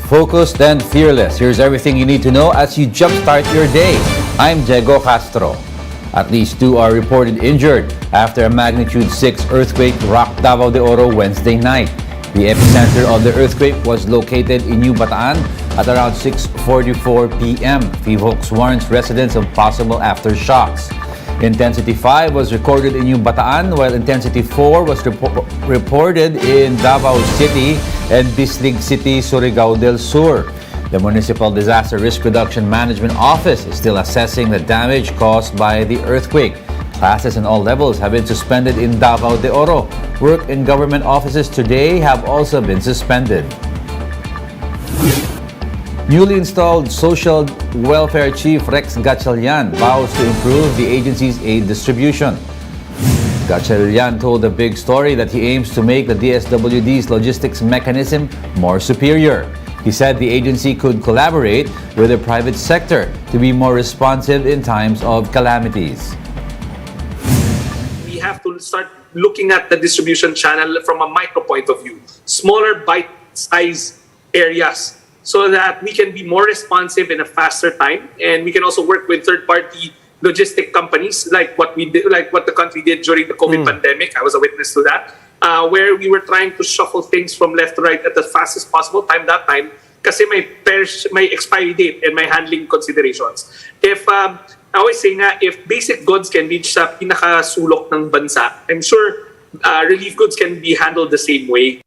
Focused and fearless. Here's everything you need to know as you jumpstart your day. I'm Diego Castro. At least 2 are reported injured after a magnitude 6 earthquake rocked Davao de Oro Wednesday night. The epicenter of the earthquake was located in New Bataan at around 6:44 p.m. PHOX warns residents of possible aftershocks. Intensity 5 was recorded in New Bataan, while Intensity 4 was reported in Davao City and Bislig City, Surigao del Sur. The Municipal Disaster Risk Reduction Management Office is still assessing the damage caused by the earthquake. Classes in all levels have been suspended in Davao de Oro. Work in government offices today have also been suspended. Newly installed Social Welfare Chief Rex Gatchalian vows to improve the agency's aid distribution. Gatchalian told The Big Story that he aims to make the DSWD's logistics mechanism more superior. He said the agency could collaborate with the private sector to be more responsive in times of calamities. We have to start looking at the distribution channel from a micro point of view, smaller bite-sized areas, so that we can be more responsive in a faster time, and we can also work with third-party logistic companies like what we did, like what the country did during the COVID pandemic. I was a witness to that, where we were trying to shuffle things from left to right at the fastest possible time that time, kasi may expiry date and may handling considerations. I always say na, if basic goods can reach sa pinakasulok ng bansa, I'm sure relief goods can be handled the same way.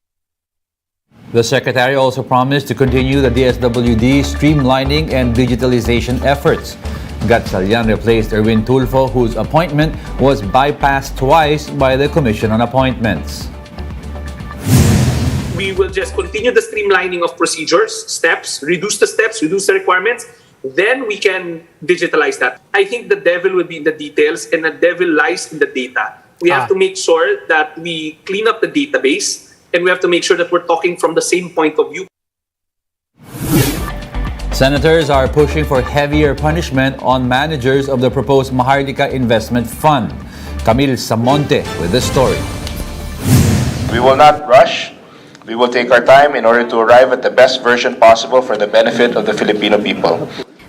The Secretary also promised to continue the DSWD streamlining and digitalization efforts. Gatchalian replaced Erwin Tulfo, whose appointment was bypassed twice by the Commission on Appointments. We will just continue the streamlining of procedures, steps, reduce the requirements, then we can digitalize that. I think the devil will be in the details and the devil lies in the data. We have to make sure that we clean up the database, and we have to make sure that we're talking from the same point of view. Senators are pushing for heavier punishment on managers of the proposed Maharlika Investment Fund. Camille Samonte with the story. We will not rush. We will take our time in order to arrive at the best version possible for the benefit of the Filipino people.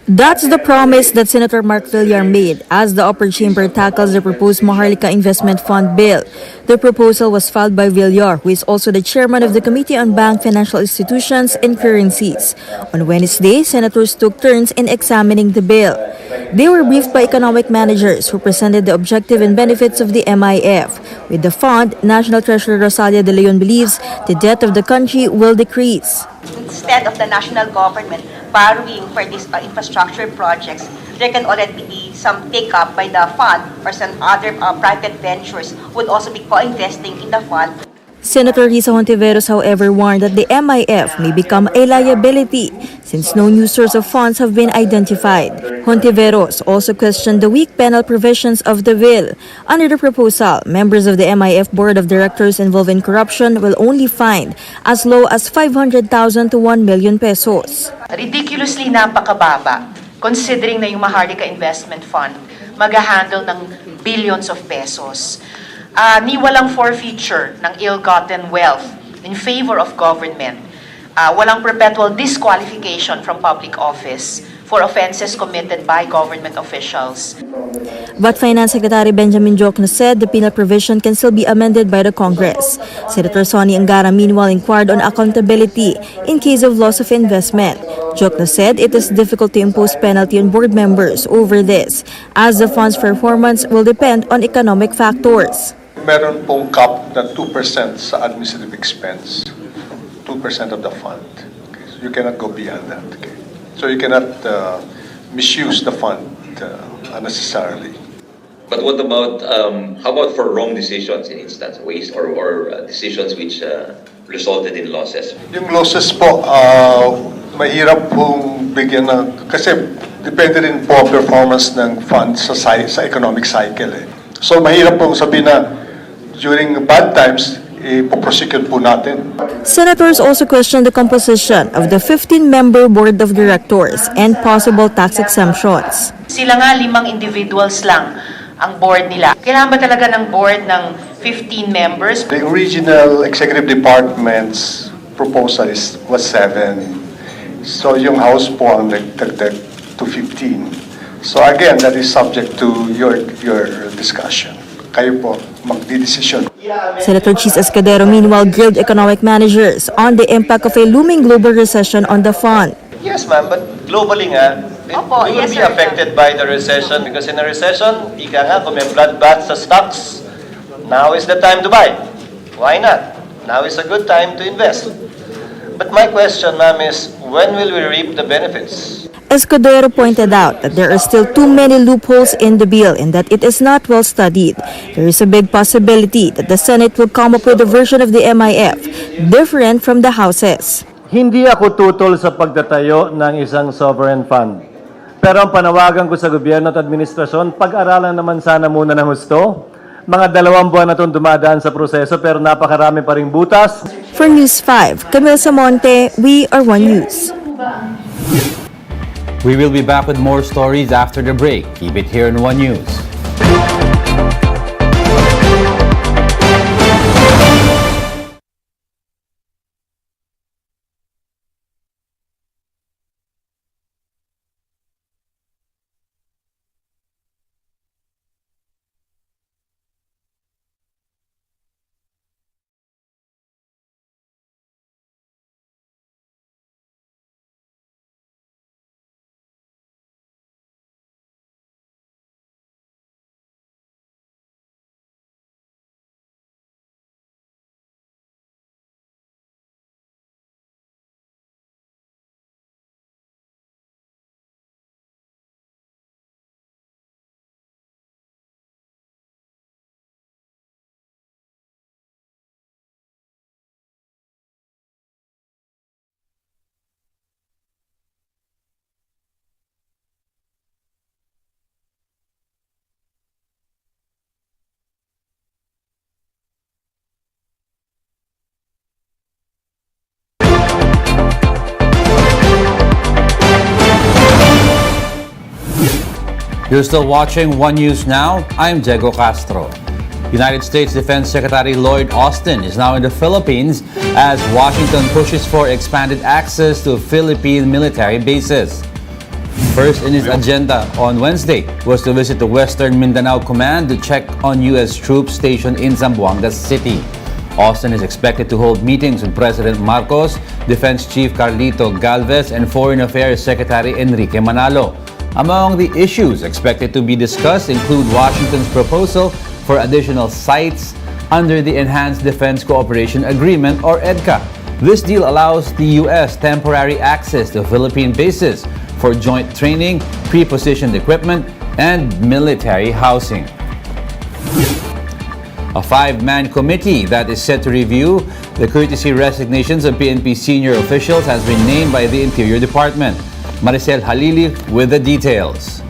That's the promise that Senator Mark Villar made as the upper chamber tackles the proposed Maharlika Investment Fund bill. The proposal was filed by Villar, who is also the chairman of the Committee on Bank, Financial Institutions and Currencies. On Wednesday, senators took turns in examining the bill. They were briefed by economic managers who presented the objective and benefits of the MIF. With the fund, National Treasurer Rosalia De Leon believes the debt of the country will decrease. Instead of the national government borrowing for these infrastructure projects, there can already be some take-up by the fund, or some other private ventures would also be co-investing in the fund. Senator Risa Hontiveros, however, warned that the MIF may become a liability since no new source of funds have been identified. Hontiveros also questioned the weak penal provisions of the bill. Under the proposal, members of the MIF Board of Directors involved in corruption will only fined as low as 500,000 to 1 million pesos. Ridiculously napakababa, considering na yung Maharlika Investment Fund mag-handle ng billions of pesos. Ni walang forfeiture ng ill-gotten wealth in favor of government. Walang perpetual disqualification from public office for offenses committed by government officials. But Finance Secretary Benjamin Diokno said the penal provision can still be amended by the Congress. Senator Sonny Angara meanwhile inquired on accountability in case of loss of investment. Diokno said it is difficult to impose penalty on board members over this, as the fund's performance will depend on economic factors. Meron pong cap na 2% sa administrative expense, 2% of the fund. Okay? So you cannot go beyond that. Okay? So you cannot misuse the fund unnecessarily. But what about, how about for wrong decisions in instance, waste or decisions which resulted in losses? Yung losses po, mahirap pong bigyan ng, kasi depende rin po performance ng fund sa economic cycle. So mahirap pong sabihin na during bad times, ipoprosecute po natin. Senators also questioned the composition of the 15-member board of directors and possible tax exemptions. Sila nga 5 individuals lang ang board nila. Kailangan ba talaga ng board ng 15 members? The original executive department's proposal was 7. So yung House po ang nagdagdag to 15. So again, that is subject to your discussion. Kayo po magdidesisyon. Senator Chis Escudero meanwhile grilled economic managers on the impact of a looming global recession on the fund. Yes, ma'am, but globally nga, Opo, we will yes, be sir. affected by the recession because in a recession, ika nga, kung may bloodbath sa stocks, now is the time to buy. Why not? Now is a good time to invest. But my question, ma'am, is when will we reap the benefits? Escudero pointed out that there are still too many loopholes in the bill and that it is not well studied. There is a big possibility that the Senate will come up with a version of the MIF different from the House's. Hindi ako tutol sa pagtatayo ng isang sovereign fund. Pero ang panawagan ko sa gobyerno at administrasyon, pag-aralan naman sana muna ng husto. Mga 2 buwan na itong dumadaan sa proseso pero napakarami pa ring butas. For News 5, Camille Samonte, We Are One News. We will be back with more stories after the break. Keep it here in One News. You're still watching One News Now. I'm Diego Castro. United States Defense Secretary Lloyd Austin is now in the Philippines as Washington pushes for expanded access to Philippine military bases. First in his agenda on Wednesday was to visit the Western Mindanao Command to check on U.S. troops stationed in Zamboanga City. Austin is expected to hold meetings with President Marcos, Defense Chief Carlito Galvez, and Foreign Affairs Secretary Enrique Manalo. Among the issues expected to be discussed include Washington's proposal for additional sites under the Enhanced Defense Cooperation Agreement, or EDCA. This deal allows the U.S. temporary access to Philippine bases for joint training, pre-positioned equipment, and military housing. A 5-man committee that is set to review the courtesy resignations of PNP senior officials has been named by the Interior Department. Maricel Halili with the details.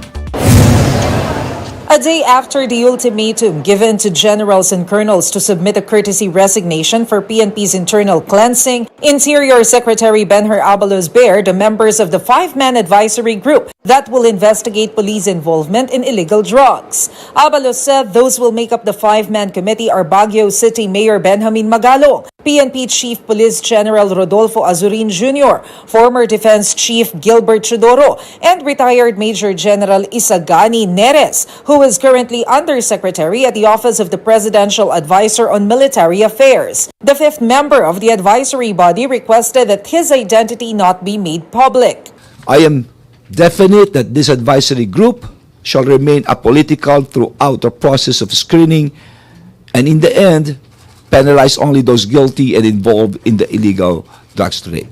A day after the ultimatum given to generals and colonels to submit a courtesy resignation for PNP's internal cleansing, Interior Secretary Benher Abalos bared the members of the 5-man advisory group that will investigate police involvement in illegal drugs. Abalos said those will make up the 5-man committee are Baguio City Mayor Benjamin Magalong, PNP Chief Police General Rodolfo Azurin Jr., former Defense Chief Gilbert Chodoro, and retired Major General Isagani Neres, who is currently Undersecretary at the Office of the Presidential Advisor on Military Affairs. The 5th member of the advisory body requested that his identity not be made public. I am definite that this advisory group shall remain apolitical throughout the process of screening and in the end, penalize only those guilty and involved in the illegal drugs trade.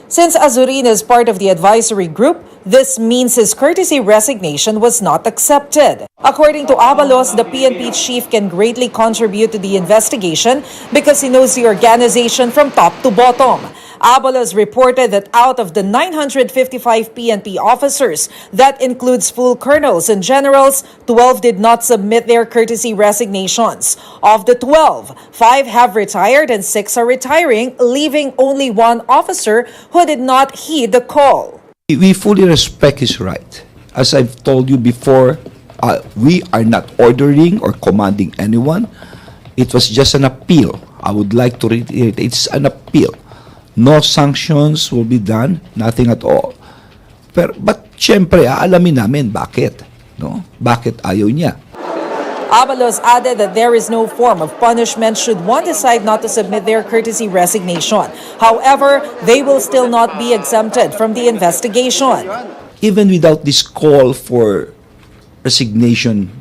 Since Azurin is part of the advisory group, this means his courtesy resignation was not accepted. According to Abalos, the PNP chief can greatly contribute to the investigation because he knows the organization from top to bottom. Abalos reported that out of the 955 PNP officers, that includes full colonels and generals, 12 did not submit their courtesy resignations. Of the 12, 5 have retired and 6 are retiring, leaving only 1 officer who did not heed the call. We fully respect his right. As I've told you before, we are not ordering or commanding anyone. It was just an appeal. I would like to reiterate, it's an appeal No sanctions will be done, nothing at all. But syempre, aalamin namin bakit. No? Bakit ayaw niya? Abalos added that there is no form of punishment should one decide not to submit their courtesy resignation. However, they will still not be exempted from the investigation. Even without this call for resignation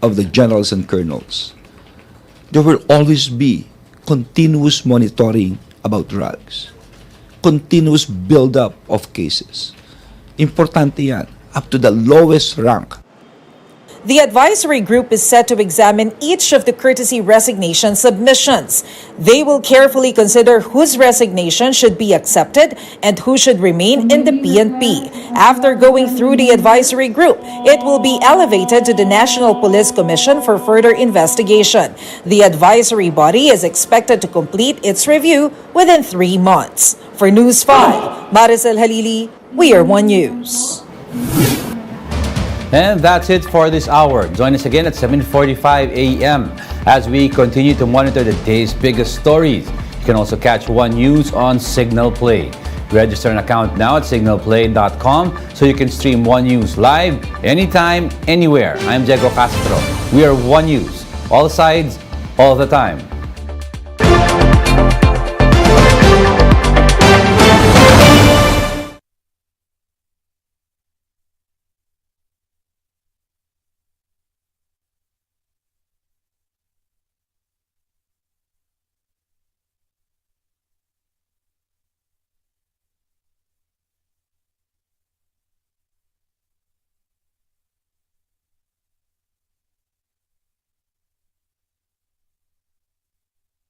of the generals and colonels, there will always be continuous monitoring about drugs, continuous build-up of cases. Importante yan, up to the lowest rank. The advisory group is set to examine each of the courtesy resignation submissions. They will carefully consider whose resignation should be accepted and who should remain in the PNP. After going through the advisory group, it will be elevated to the National Police Commission for further investigation. The advisory body is expected to complete its review within 3 months. For News 5, Maricel Halili, We Are One News. And that's it for this hour. Join us again at 7:45 a.m. as we continue to monitor the day's biggest stories. You can also catch One News on Signal Play. Register an account now at signalplay.com so you can stream One News live anytime, anywhere. I'm Diego Castro. We are One News. All sides, all the time.